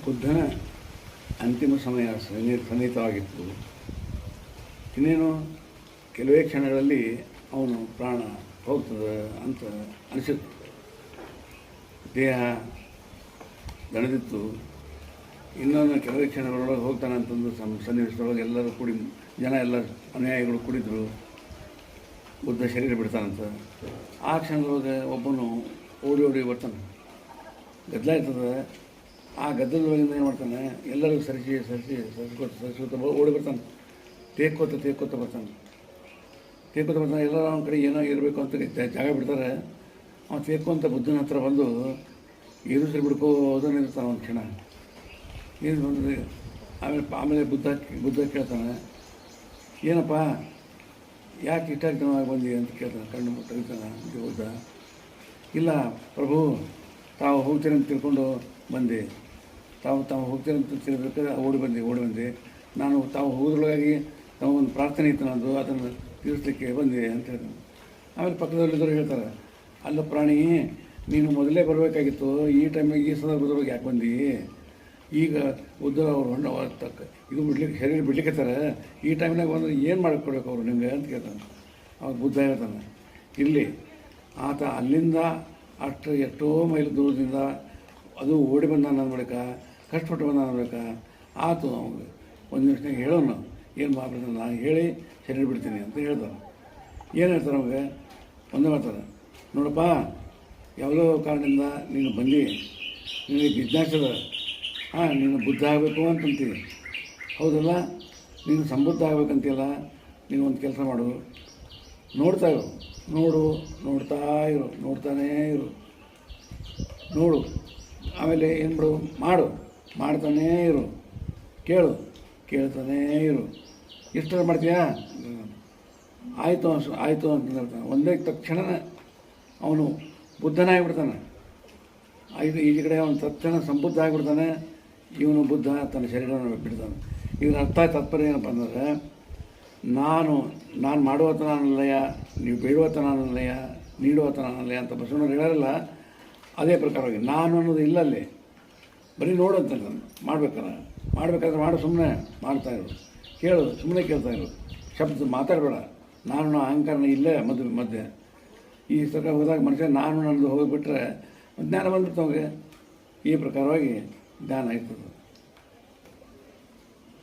ಬುದ್ಧನ ಅಂತಿಮ ಸಮಯ ಸನ್ನಿಹಿತವಾಗಿತ್ತು. ಇನ್ನೇನು ಕೆಲವೇ ಕ್ಷಣಗಳಲ್ಲಿ ಅವನು ಪ್ರಾಣ ಹೋಗ್ತದೆ ಅಂತ ಅನಿಸಿತ್ತು. ದೇಹ ದಣದಿತ್ತು. ಇನ್ನೊಂದು ಕೆಲವೇ ಕ್ಷಣಗಳೊಳಗೆ ಹೋಗ್ತಾನೆ ಅಂತಂದು ಸನ್ನಿವೇಶದೊಳಗೆ ಎಲ್ಲರೂ ಕೂಡಿ ಜನ ಎಲ್ಲ ಅನುಯಾಯಿಗಳು ಕೂಡಿದ್ರು. ಬುದ್ಧ ಶರೀರ ಬಿಡ್ತಾನಂತ. ಆ ಕ್ಷಣದೊಳಗೆ ಒಬ್ಬನು ಓಡಿ ಬರ್ತಾನೆ. ಗದ್ದಲ ಇರ್ತದೆ. ಆ ಗದ್ದಲದೊಳಗಿಂದ ಏನು ಮಾಡ್ತಾನೆ, ಎಲ್ಲರಿಗೂ ಸರಿಸ್ಕೊತ ಓಡಿ ಬರ್ತಾನೆ. ತೇಕ್ಕೋತ ಬರ್ತಾನೆ. ಎಲ್ಲರೂ ಅವನ ಕಡೆ ಏನೋ ಇರಬೇಕು ಅಂತ ಜಾಗ ಬಿಡ್ತಾರೆ. ಅವನು ತೇಕ್ಕೊಂತ ಬುದ್ಧನ ಹತ್ರ ಬಂದು ಸರಿ ಬಿಡ್ಕೋದು ನಿಲ್ತಾನೆ ಒಂದು ಕ್ಷಣ. ನೀರು ಬಂದರೆ ಆಮೇಲೆ ಬುದ್ಧ ಕೇಳ್ತಾನೆ, ಏನಪ್ಪ ಯಾಕೆ ಇಷ್ಟಾಗಿ ಬಂದಿ ಅಂತ ಕೇಳ್ತಾನೆ. ಕಣ್ಣು ತೆಗಿತಾನೆ ಬುದ್ಧ. ಇಲ್ಲ ಪ್ರಭು, ತಾವು ಹೋಗ್ತೀರಿ ಅಂತ ತಿಳ್ಕೊಂಡು ಬಂದೆ. ತಾವು ಹೋಗ್ತೀರಿ ಅಂತ ತಿಳ್ಬೇಕಾದ್ರೆ ಓಡಿ ಬಂದೆ. ನಾನು ತಾವು ಹೋಗೋದ್ರೊಳಗಾಗಿ ಒಂದು ಪ್ರಾರ್ಥನೆ ಇತ್ತು ನನ್ನದು, ಅದನ್ನು ತೀರಿಸಲಿಕ್ಕೆ ಬಂದೆ ಅಂತ ಹೇಳ್ತಾನೆ. ಆಮೇಲೆ ಪಕ್ಕದಲ್ಲಿದ್ದವರು ಹೇಳ್ತಾರೆ, ಅಲ್ಲ ಪ್ರಾಣಿ, ನೀನು ಮೊದಲೇ ಬರಬೇಕಾಗಿತ್ತು. ಈ ಟೈಮಿಗೆ ಈ ಸಂದರ್ಭದೊಳಗೆ ಯಾಕೆ ಬಂದು ಈಗ ಬುದ್ಧ ಅವರು ಇದು ಶರೀರ ಬಿಡ್ಲಿಕ್ಕತ್ತಾರೆ. ಈ ಟೈಮ್ನಾಗ ಬಂದರೆ ಏನು ಮಾಡಿಕೊಡ್ಬೇಕು ಅವರು ನಿಮಗೆ ಅಂತ ಕೇಳ್ತಾನೆ. ಅವಾಗ ಬುದ್ಧ ಹೇಳ್ತಾನೆ, ಇಲ್ಲಿ ಆತ ಅಲ್ಲಿಂದ ಎಷ್ಟೋ ಮೈಲು ದೂರದಿಂದ ಅದು ಓಡಿ ಬಂದ ಅನ್ಬೇಕ, ಕಷ್ಟಪಟ್ಟು ಬಂದ ಅನ್ಬೇಕ. ಆತು ಅವಾಗ ಒಂದು ನಿಮಿಷನಾಗ ಹೇಳೋನು ಏನು ಮಾಡ್ಬಿಡ್ತಾನೆ, ನಾನು ಹೇಳಿ ಶರೀರ ಬಿಡ್ತೀನಿ ಅಂತ ಹೇಳ್ತಾರೆ. ಏನು ಹೇಳ್ತಾರೆ ಅವಾಗ? ಒಂದೇ ಮಾಡ್ತಾರೆ, ನೋಡಪ್ಪ, ಯಾವುದೋ ಕಾರಣದಿಂದ ನೀನು ಬಂದು ನಿನಗೆ ಜಿಜ್ಞಾಸದ ನೀನು ಬುದ್ಧ ಆಗಬೇಕು ಅಂತಂತೀವಿ, ಹೌದಲ್ಲ? ನೀನು ಸಂಬುದ್ಧ ಆಗಬೇಕಂತಿಲ್ಲ. ನೀನು ಒಂದು ಕೆಲಸ ಮಾಡು, ನೋಡ್ತಾನೇ ಇರು. ನೋಡು, ಆಮೇಲೆ ಏನು ಮಾಡು, ಮಾಡ್ತಾನೇ ಇರು. ಕೇಳ್ತಾನೇ ಇರು. ಇಷ್ಟರ ಮಾಡ್ತೀಯಾ? ಆಯಿತು ಅಂತ ಹೇಳ್ತಾನೆ. ಒಂದೇ ತಕ್ಷಣ ಅವನು ಬುದ್ಧನಾಗಿಬಿಡ್ತಾನೆ. ಈ ಕಡೆ ಅವನು ತಕ್ಷಣ ಸಂಬುದ್ಧ ಆಗಿಬಿಡ್ತಾನೆ. ಇವನು ಬುದ್ಧ ತನ್ನ ಶರೀರವನ್ನು ಬಿಡ್ತಾನೆ. ಇದರ ಅರ್ಥ ತಾತ್ಪರ್ಯ ಏನಪ್ಪ ಅಂದರೆ, ನಾನು ಮಾಡುವತ್ತ ನಾನಲ್ಲಯ್ಯ, ನೀವು ಬೇಡುವತ್ತ ನಾನಲ್ಲಯ್ಯ, ನೀಡುವತ್ತ ನಾನಲ್ಲಯ್ಯ ಅಂತ ಬಸವಣ್ಣವ್ರು ಹೇಳೋಲ್ಲ. ಅದೇ ಪ್ರಕಾರವಾಗಿ ನಾನು ಅನ್ನೋದು ಇಲ್ಲಲ್ಲಿ, ಬರೀ ನೋಡು ಅಂತ ನಾನು ಮಾಡಬೇಕಾದ್ರೆ ಮಾಡು, ಸುಮ್ಮನೆ ಮಾಡ್ತಾಯಿರು, ಕೇಳು, ಸುಮ್ಮನೆ ಕೇಳ್ತಾಯಿರು, ಶಬ್ದ ಮಾತಾಡಬೇಡ. ನಾನು ಅಹಂಕಾರನ ಇಲ್ಲೇ ಮಧ್ಯೆ ಈ ಸರ್ಕಾರ ಹೋದಾಗ ಮನುಷ್ಯ ನಾನು ನನ್ನದು ಹೋಗಿಬಿಟ್ರೆ ಜ್ಞಾನ ಬಂದ್ಬಿಡ್ತು ಅವಾಗ. ಈ ಪ್ರಕಾರವಾಗಿ ಜ್ಞಾನ ಆಯ್ತದೆ.